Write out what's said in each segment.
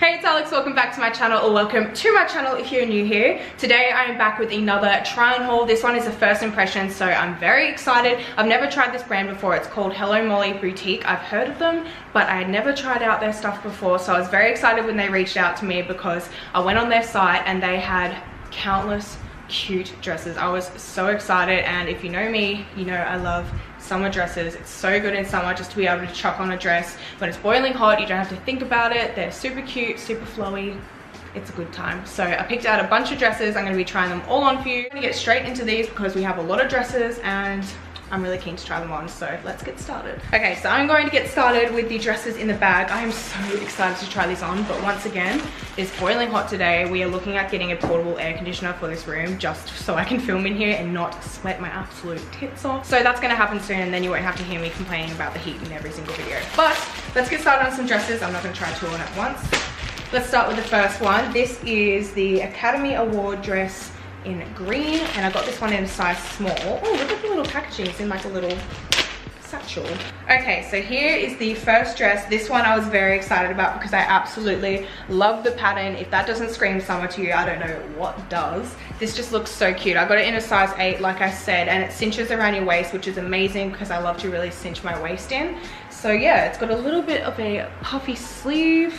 Hey, it's Alex, welcome back to my channel, or welcome to my channel if you're new here. Today I am back with another try on haul. This one is a first impression, so I'm very excited. I've never tried this brand before. It's called Hello Molly Boutique. I've heard of them, but I had never tried out their stuff before, so I was very excited when they reached out to me because I went on their site and they had countless cute dresses. I was so excited, and if you know me, you know I love summer dresses. It's so good in summer just to be able to chuck on a dress when it's boiling hot. You don't have to think about it. They're super cute, super flowy. It's a good time. So I picked out a bunch of dresses. I'm going to be trying them all on for you. I'm going to get straight into these because we have a lot of dresses and I'm really keen to try them on, so let's get started. Okay, so I'm going to get started with the dresses in the bag. I am so excited to try these on, but once again, it's boiling hot today. We are looking at getting a portable air conditioner for this room just so I can film in here and not sweat my absolute tits off. So that's gonna happen soon, and then you won't have to hear me complaining about the heat in every single video. But let's get started on some dresses. I'm not gonna try two on at once. Let's start with the first one. This is the Academy Award dress in green, and I got this one in a size small. Oh, look at the little packaging. It's in like a little satchel. Okay, so here is the first dress. This one I was very excited about because I absolutely love the pattern. If that doesn't scream summer to you, I don't know what does. This just looks so cute. I got it in a size 8, like I said, and it cinches around your waist, which is amazing because I love to really cinch my waist in. So yeah, it's got a little bit of a puffy sleeve.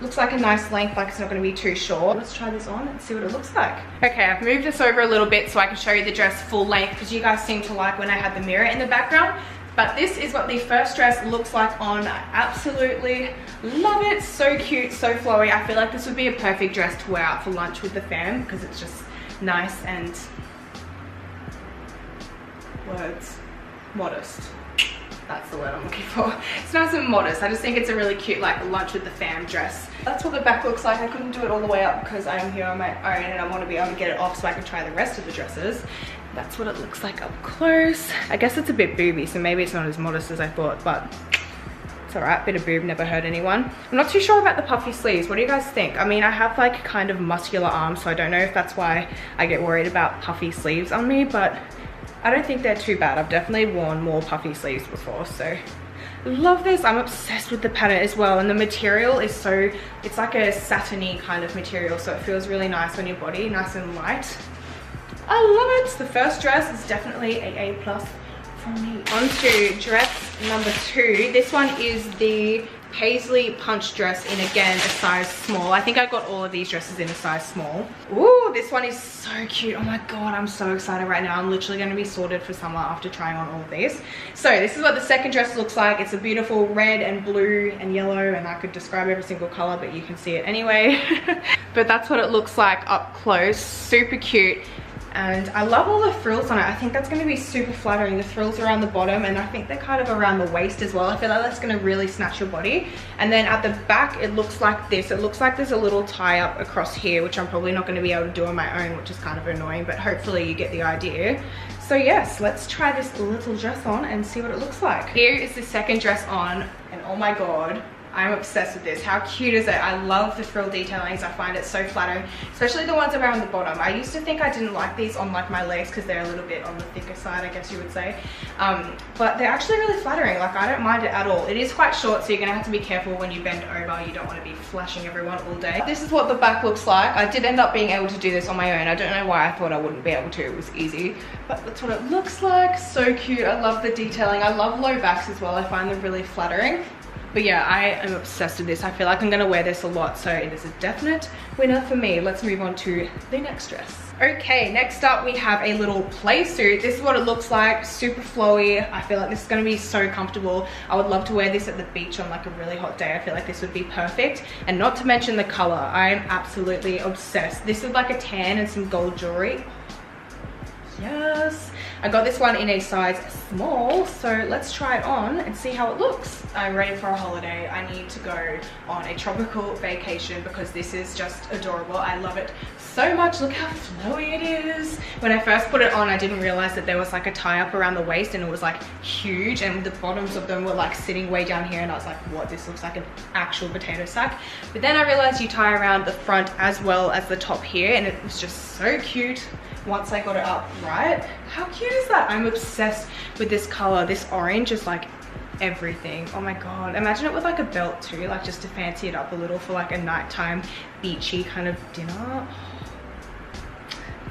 Looks like a nice length, like it's not going to be too short. Let's try this on and see what it looks like. Okay, I've moved this over a little bit so I can show you the dress full length because you guys seem to like when I had the mirror in the background. But this is what the first dress looks like on. I absolutely love it. So cute, so flowy. I feel like this would be a perfect dress to wear out for lunch with the fam because it's just nice and modest. That's the word I'm looking for. It's nice and modest. I just think it's a really cute like lunch with the fam dress. That's what the back looks like. I couldn't do it all the way up because I am here on my own and I want to be able to get it off so I can try the rest of the dresses. That's what it looks like up close. I guess it's a bit booby, so maybe it's not as modest as I thought, but it's alright. Bit of boob never hurt anyone. I'm not too sure about the puffy sleeves. What do you guys think? I mean, I have like kind of muscular arms, so I don't know if that's why I get worried about puffy sleeves on me, but I don't think they're too bad. I've definitely worn more puffy sleeves before, so love this. I'm obsessed with the pattern as well, and the material is so, it's like a satiny kind of material, so it feels really nice on your body, nice and light. I love it. The first dress is definitely a A+ for me. On to dress number 2. This one is the Paisley Punch dress in, again, a size small. I think I got all of these dresses in a size small. Ooh, this one is so cute. Oh my god, I'm so excited right now. I'm literally going to be sorted for summer after trying on all of these. So this is what the second dress looks like. It's a beautiful red and blue and yellow, and I could describe every single color, but you can see it anyway. But that's what it looks like up close. Super cute. And I love all the frills on it. I think that's going to be super flattering. The frills around the bottom, and I think they're kind of around the waist as well. I feel like that's going to really snatch your body. And then at the back, it looks like this. It looks like there's a little tie up across here, which I'm probably not going to be able to do on my own, which is kind of annoying, but hopefully you get the idea. So yes, let's try this little dress on and see what it looks like. Here is the second dress on, and oh my god, I'm obsessed with this. How cute is it? I love the frill detailings. I find it so flattering, especially the ones around the bottom. I used to think I didn't like these on like my legs because they're a little bit on the thicker side, I guess you would say. But they're actually really flattering. Like, I don't mind it at all. It is quite short, so you're gonna have to be careful when you bend over. You don't want to be flashing everyone all day. This is what the back looks like. I did end up being able to do this on my own. I don't know why I thought I wouldn't be able to. It was easy, but that's what it looks like. So cute. I love the detailing. I love low backs as well. I find them really flattering. But yeah, I am obsessed with this. I feel like I'm gonna wear this a lot, so it is a definite winner for me. Let's move on to the next dress. Okay, next up we have a little play suit. This is what it looks like, super flowy. I feel like this is gonna be so comfortable. I would love to wear this at the beach on like a really hot day. I feel like this would be perfect. And not to mention the color, I am absolutely obsessed. This is like a tan and some gold jewelry. Yes. I got this one in a size small, so let's try it on and see how it looks. I'm ready for a holiday. I need to go on a tropical vacation because this is just adorable. I love it so much. Look how flowy it is. When I first put it on, I didn't realize that there was like a tie up around the waist, and it was like huge, and the bottoms of them were like sitting way down here, and I was like, what? This looks like an actual potato sack. But then I realized you tie around the front as well as the top here, and it was just so cute once I got it up right. How cute is that? I'm obsessed with this color. This orange is like everything. Oh my god, imagine it with like a belt too, like just to fancy it up a little for like a nighttime beachy kind of dinner.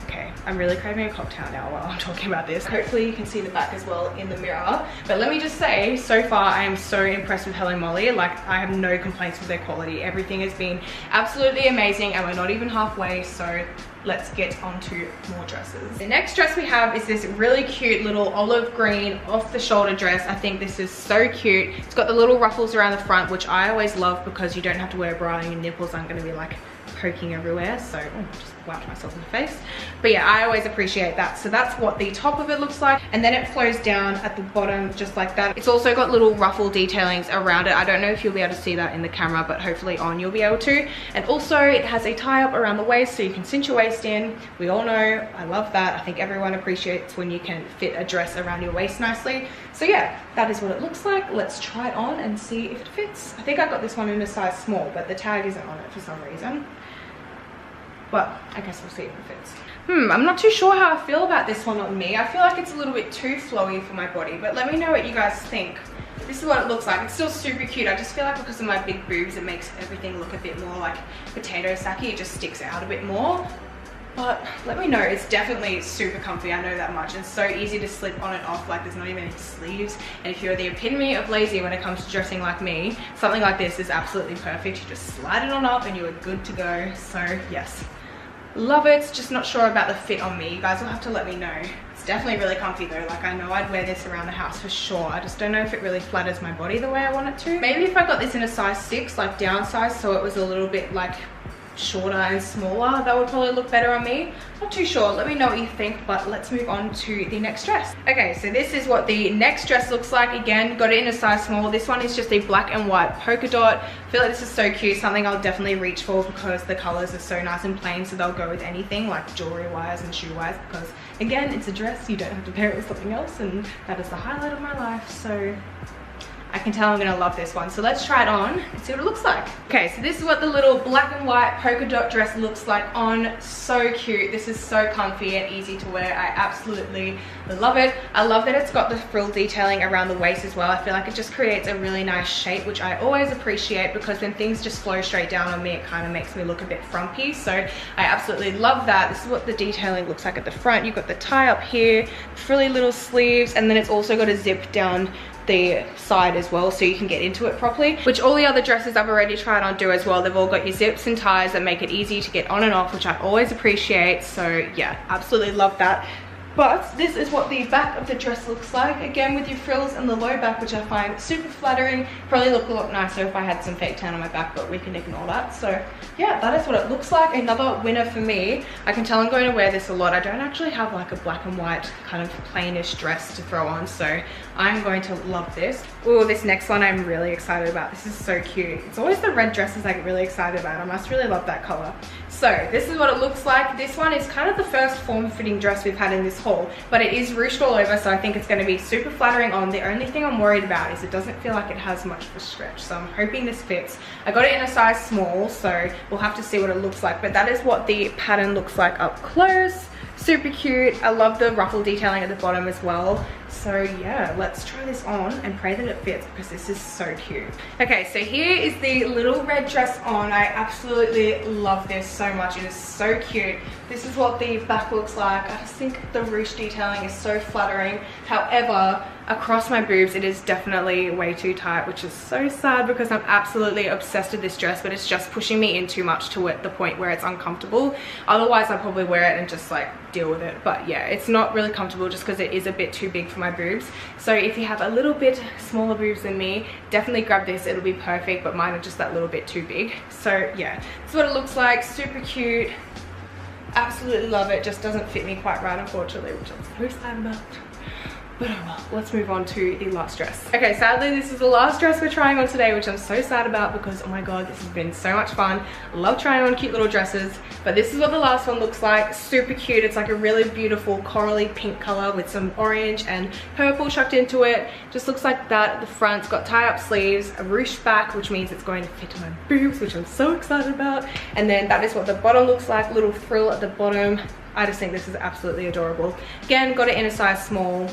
Okay, I'm really craving a cocktail now while I'm talking about this. Hopefully you can see the back as well in the mirror. But let me just say, so far I am so impressed with Hello Molly. Like, I have no complaints with their quality. Everything has been absolutely amazing, and we're not even halfway, so let's get on to more dresses. The next dress we have is this really cute little olive green off the shoulder dress. I think this is so cute. It's got the little ruffles around the front, which I always love because you don't have to wear a bra and your nipples aren't going to be like poking everywhere. So just wiped myself in the face. But yeah, I always appreciate that. So that's what the top of it looks like, and then it flows down at the bottom just like that. It's also got little ruffle detailings around it. I don't know if you'll be able to see that in the camera, but hopefully on you'll be able to. And also it has a tie up around the waist so you can cinch your waist in. We all know I love that. I think everyone appreciates when you can fit a dress around your waist nicely. So yeah, that is what it looks like. Let's try it on and see if it fits. I think I got this one in a size small, but the tag isn't on it for some reason. But I guess we'll see if it fits. I'm not too sure how I feel about this one on me. I feel like it's a little bit too flowy for my body, but let me know what you guys think. This is what it looks like. It's still super cute. I just feel like because of my big boobs, it makes everything look a bit more like potato sacky. It just sticks out a bit more. But let me know. It's definitely super comfy. I know that much. It's so easy to slip on and off. Like, there's not even any sleeves. And if you're the epitome of lazy when it comes to dressing like me, something like this is absolutely perfect. You just slide it on up and you are good to go. So yes, love it. Just not sure about the fit on me. You guys will have to let me know. It's definitely really comfy though. Like, I know I'd wear this around the house for sure. I just don't know if it really flatters my body the way I want it to. Maybe if I got this in a size 6, like downsized, so it was a little bit like shorter and smaller, that would probably look better on me. Not too sure. Let me know what you think, but let's move on to the next dress. Okay, so this is what the next dress looks like. Again, got it in a size small. This one is just a black and white polka dot. I feel like this is so cute. Something I'll definitely reach for because the colors are so nice and plain, so they'll go with anything, like jewelry wise and shoe wise, because again, it's a dress. You don't have to pair it with something else, and that is the highlight of my life. So I can tell I'm gonna love this one. So let's try it on and see what it looks like. Okay, so this is what the little black and white polka dot dress looks like on. So cute. This is so comfy and easy to wear. I absolutely love it. I love that it's got the frill detailing around the waist as well. I feel like it just creates a really nice shape, which I always appreciate, because when things just flow straight down on me, it kind of makes me look a bit frumpy. So I absolutely love that. This is what the detailing looks like at the front. You've got the tie up here, frilly little sleeves, and then it's also got a zip down the side as well, so you can get into it properly, which all the other dresses I've already tried on do as well. They've all got your zips and ties that make it easy to get on and off, which I always appreciate. So yeah, absolutely love that. But this is what the back of the dress looks like, again with your frills and the low back, which I find super flattering. Probably look a lot nicer if I had some fake tan on my back, but we can ignore that. So yeah, that is what it looks like. Another winner for me. I can tell I'm going to wear this a lot. I don't actually have like a black and white kind of plainish dress to throw on, so I'm going to love this. Oh, this next one I'm really excited about. This is so cute. It's always the red dresses I get really excited about. I must really love that color. So this is what it looks like. This one is kind of the first form-fitting dress we've had in this haul, but it is ruched all over, so I think it's going to be super flattering on. The only thing I'm worried about is it doesn't feel like it has much of a stretch, so I'm hoping this fits. I got it in a size small, so we'll have to see what it looks like, but that is what the pattern looks like up close. Super cute. I love the ruffle detailing at the bottom as well. So yeah, let's try this on and pray that it fits, because this is so cute. Okay, so here is the little red dress on. I absolutely love this so much. It is so cute. This is what the back looks like. I just think the ruche detailing is so flattering. However, across my boobs it is definitely way too tight, which is so sad because I'm absolutely obsessed with this dress, but it's just pushing me in too much to the point where it's uncomfortable. Otherwise I'd probably wear it and just like deal with it, but yeah, it's not really comfortable just because it is a bit too big for my boobs. So if you have a little bit smaller boobs than me, definitely grab this. It'll be perfect, but mine are just that little bit too big. So yeah, this is what it looks like. Super cute. Absolutely love it. Just doesn't fit me quite right, unfortunately, which I'm so sad about. But oh well, let's move on to the last dress. Okay, sadly this is the last dress we're trying on today, which I'm so sad about because oh my god, this has been so much fun. I love trying on cute little dresses, but this is what the last one looks like. Super cute. It's like a really beautiful corally pink color with some orange and purple chucked into it. Just looks like that at the front. It's got tie-up sleeves, a ruched back, which means it's going to fit to my boobs, which I'm so excited about. And then that is what the bottom looks like, little frill at the bottom. I just think this is absolutely adorable. Again, got it in a size small.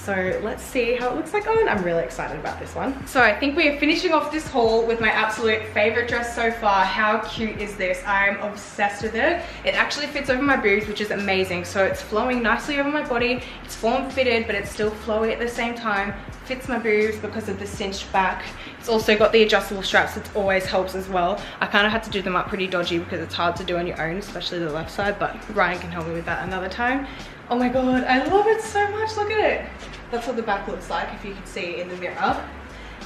So let's see how it looks like on. I'm really excited about this one. So I think we are finishing off this haul with my absolute favorite dress so far. How cute is this? I'm obsessed with it. It actually fits over my boobs, which is amazing. So it's flowing nicely over my body. It's form fitted, but it's still flowy at the same time. Fits my boobs because of the cinched back. It's also got the adjustable straps, which always helps as well. I kind of had to do them up pretty dodgy because it's hard to do on your own, especially the left side, but Ryan can help me with that another time. Oh my god, I love it so much. Look at it. That's what the back looks like if you can see in the mirror.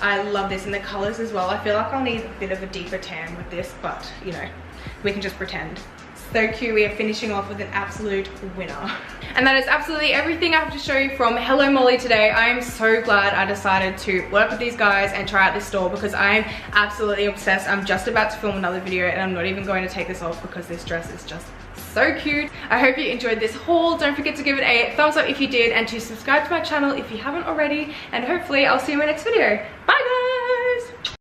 I love this, and the colors as well. I feel like I'll need a bit of a deeper tan with this, but you know, we can just pretend. So cute. We are finishing off with an absolute winner. And that is absolutely everything I have to show you from Hello Molly today. I am so glad I decided to work with these guys and try out this store because I am absolutely obsessed. I'm just about to film another video and I'm not even going to take this off because this dress is just so cute. I hope you enjoyed this haul. Don't forget to give it a thumbs up if you did, and to subscribe to my channel if you haven't already, and hopefully I'll see you in my next video. Bye guys!